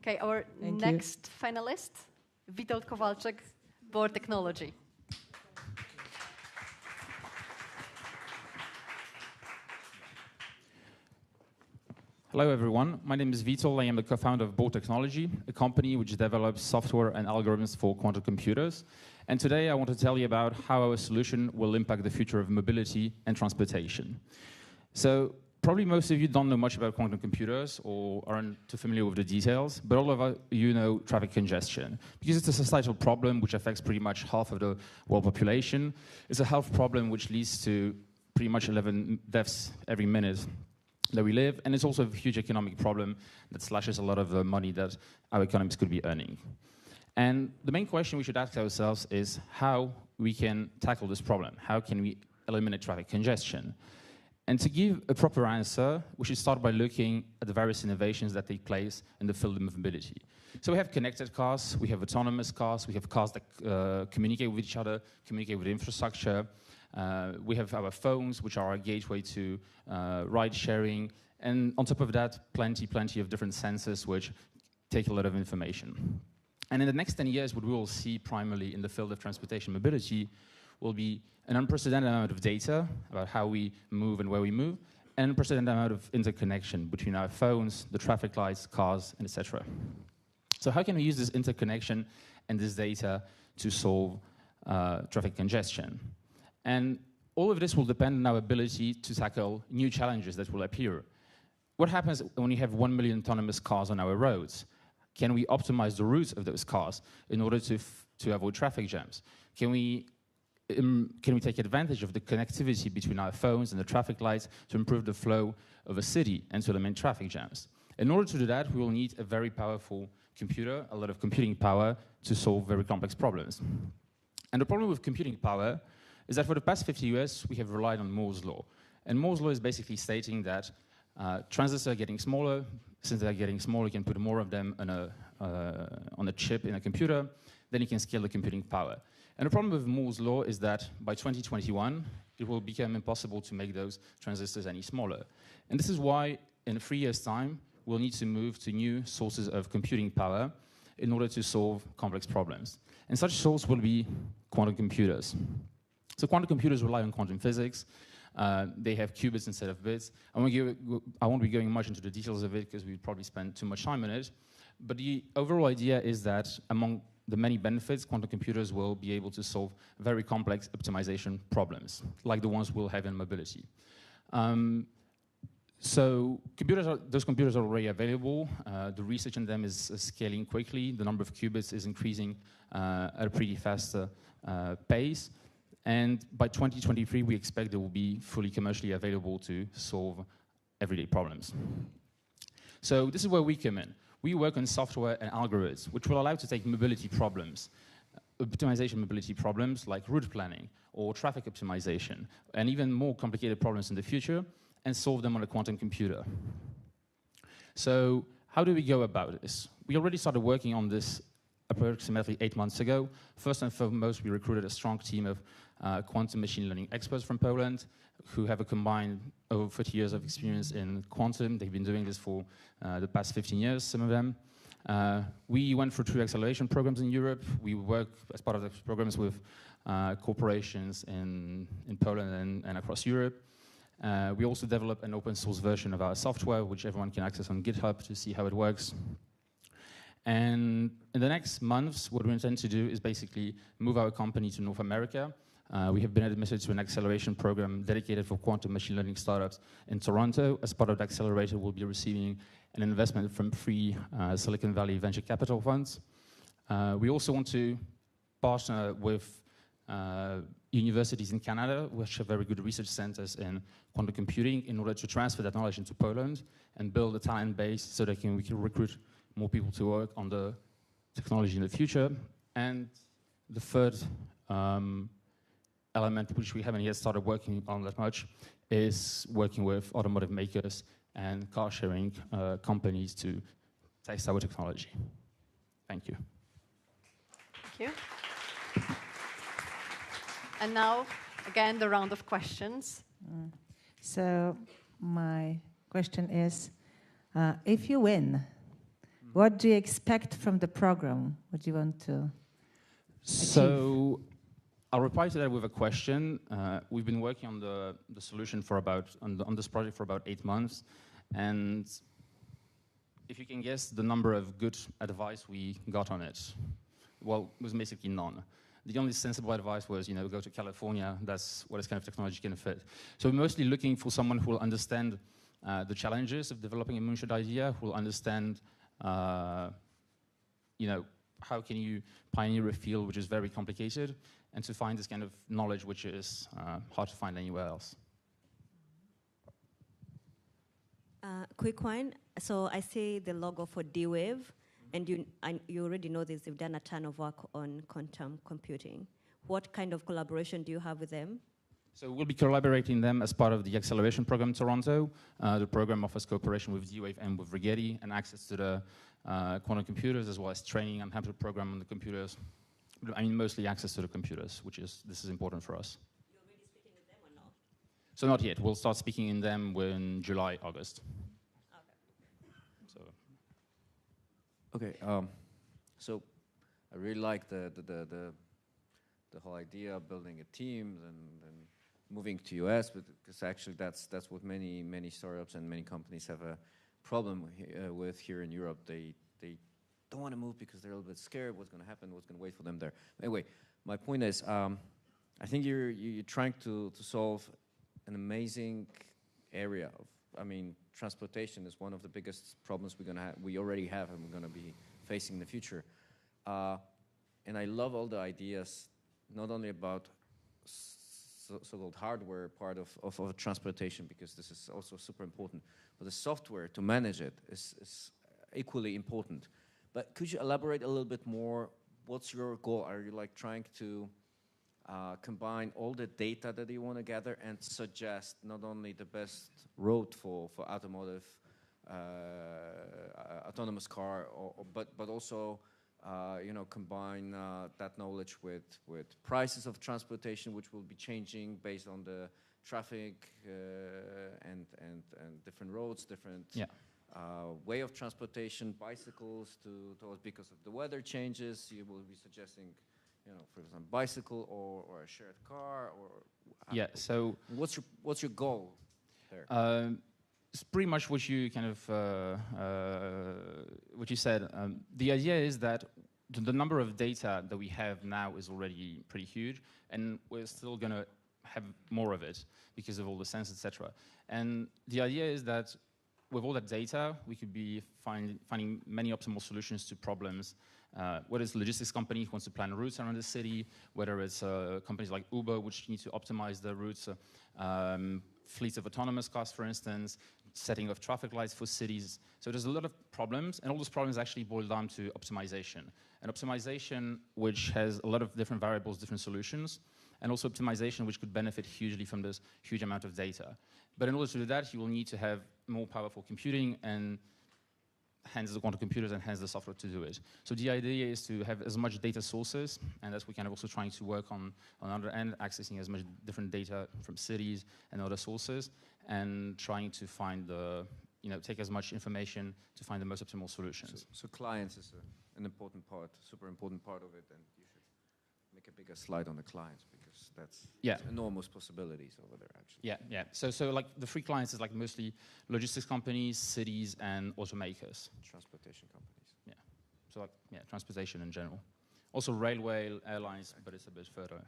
Okay, our next finalist, Witold Kowalczyk, BOHR.TECHNOLOGY. Hello, everyone. My name is Witold. I am the co-founder of BOHR.TECHNOLOGY, a company which develops software and algorithms for quantum computers. And today I want to tell you about how our solution will impact the future of mobility and transportation. So probably most of you don't know much about quantum computers or aren't too familiar with the details, but all of you know traffic congestion. Because it's a societal problem which affects pretty much half of the world population. It's a health problem which leads to pretty much 11 deaths every minute that we live, and it's also a huge economic problem that slashes a lot of the money that our economies could be earning. And the main question we should ask ourselves is how we can tackle this problem. How can we eliminate traffic congestion? And to give a proper answer, we should start by looking at the various innovations that take place in the field of mobility. So we have connected cars, we have autonomous cars, we have cars that communicate with each other, communicate with infrastructure. We have our phones, which are our gateway to ride sharing. And on top of that, plenty of different sensors which take a lot of information. And in the next 10 years, what we will see primarily in the field of transportation mobility will be an unprecedented amount of data about how we move and where we move, and an unprecedented amount of interconnection between our phones, the traffic lights, cars, and etc. So how can we use this interconnection and this data to solve traffic congestion? And all of this will depend on our ability to tackle new challenges that will appear. What happens when you have 1 million autonomous cars on our roads? Can we optimize the routes of those cars in order to avoid traffic jams? Can we take advantage of the connectivity between our phones and the traffic lights to improve the flow of a city and to eliminate traffic jams? In order to do that, we will need a very powerful computer, a lot of computing power to solve very complex problems. And the problem with computing power is that for the past 50 years, we have relied on Moore's law. And Moore's law is basically stating that transistors are getting smaller. Since they're getting smaller, you can put more of them on a chip in a computer, then you can scale the computing power. And the problem with Moore's law is that by 2021, it will become impossible to make those transistors any smaller. And this is why, in 3 years' time, we'll need to move to new sources of computing power in order to solve complex problems. And such source will be quantum computers. So quantum computers rely on quantum physics. They have qubits instead of bits. I won't be going much into the details of it because we'd probably spend too much time on it. But the overall idea is that among the many benefits, quantum computers will be able to solve very complex optimization problems, like the ones we'll have in mobility. So those computers are already available. The research in them is scaling quickly. The number of qubits is increasing at a pretty fast pace. And by 2023, we expect they will be fully commercially available to solve everyday problems. So this is where we come in. We work on software and algorithms, which will allow to take mobility problems, optimization mobility problems like route planning or traffic optimization, and even more complicated problems in the future, and solve them on a quantum computer. So how do we go about this? We already started working on this approximately 8 months ago. First and foremost, we recruited a strong team of quantum machine learning experts from Poland who have a combined over 30 years of experience in quantum. They've been doing this for the past 15 years, some of them. We went through 2 acceleration programs in Europe. We work as part of those programs with corporations in Poland and across Europe. We also developed an open source version of our software, which everyone can access on GitHub to see how it works. And in the next months, what we intend to do is basically move our company to North America. We have been admitted to an acceleration program dedicated for quantum machine learning startups in Toronto. As part of the accelerator, we'll be receiving an investment from 3 Silicon Valley venture capital funds. We also want to partner with universities in Canada, which have very good research centers in quantum computing, in order to transfer that knowledge into Poland and build a talent base so that we can recruit more people to work on the technology in the future. And the third element, which we haven't yet started working on that much, is working with automotive makers and car-sharing companies to test our technology. Thank you. Thank you. And now, again, the round of questions. So my question is, if you win, What do you expect from the program? What do you want to So I'll reply to that with a question. We've been working on the solution for on this project for about 8 months. And if you can guess the number of good advice we got on it, well, it was basically none. The only sensible advice was, go to California. That's what this kind of technology can fit. So we're mostly looking for someone who will understand the challenges of developing a moonshot idea, who will understand, how can you pioneer a field which is very complicated, and to find this kind of knowledge which is hard to find anywhere else. Quick one. So I see the logo for D-Wave, and you already know this. You've done a ton of work on quantum computing. What kind of collaboration do you have with them? So we'll be collaborating them as part of the acceleration program Toronto. The program offers cooperation with D-Wave and with Rigetti and access to the quantum computers, as well as training and having to program on the computers. I mean, mostly access to the computers, this is important for us. You're already speaking with them or not? So not yet. We'll start speaking in them in July, August. Okay. So I really like the whole idea of building a team and moving to US, because actually that's what many startups and many companies have a problem with here in Europe. They don't want to move because they're a little bit scared what's going to happen, what's going to wait for them there. Anyway, my point is, I think you're trying to solve an amazing area of, transportation is one of the biggest problems we already have and we're going to be facing in the future. And I love all the ideas, not only about so-called hardware part of transportation, because this is also super important, but the software to manage it is equally important. But could you elaborate a little bit more? What's your goal? Are you trying to combine all the data that you want to gather and suggest not only the best road for automotive, autonomous car, but also combine that knowledge with prices of transportation, which will be changing based on the traffic and different roads, different way of transportation, bicycles because of the weather changes. You will be suggesting, for example, bicycle or a shared car, or So what's your goal there? It's pretty much what you what you said. The idea is that the number of data that we have now is already pretty huge, and we're still going to have more of it because of all the sensors, etc. And the idea is that with all that data, we could be finding many optimal solutions to problems. Whether it's a logistics company who wants to plan routes around the city, whether it's companies like Uber, which need to optimize the routes, fleets of autonomous cars, for instance, setting of traffic lights for cities. So there's a lot of problems, and all those problems actually boil down to optimization. And optimization, which has a lot of different variables, different solutions, and also optimization, which could benefit hugely from this huge amount of data. But in order to do that, you will need to have more powerful computing, and hence the quantum computers, and hence the software to do it. So the idea is to have as much data sources, and that's what we're also trying to work on the other end, accessing as much different data from cities and other sources, and trying to find take as much information to find the most optimal solutions. So clients is an important part, super important part of it, and you should make a bigger slide on the clients, because that's enormous possibilities over there, actually. So the free clients is mostly logistics companies, cities, and automakers. Transportation companies. So transportation in general. Also railway, airlines, but it's a bit further.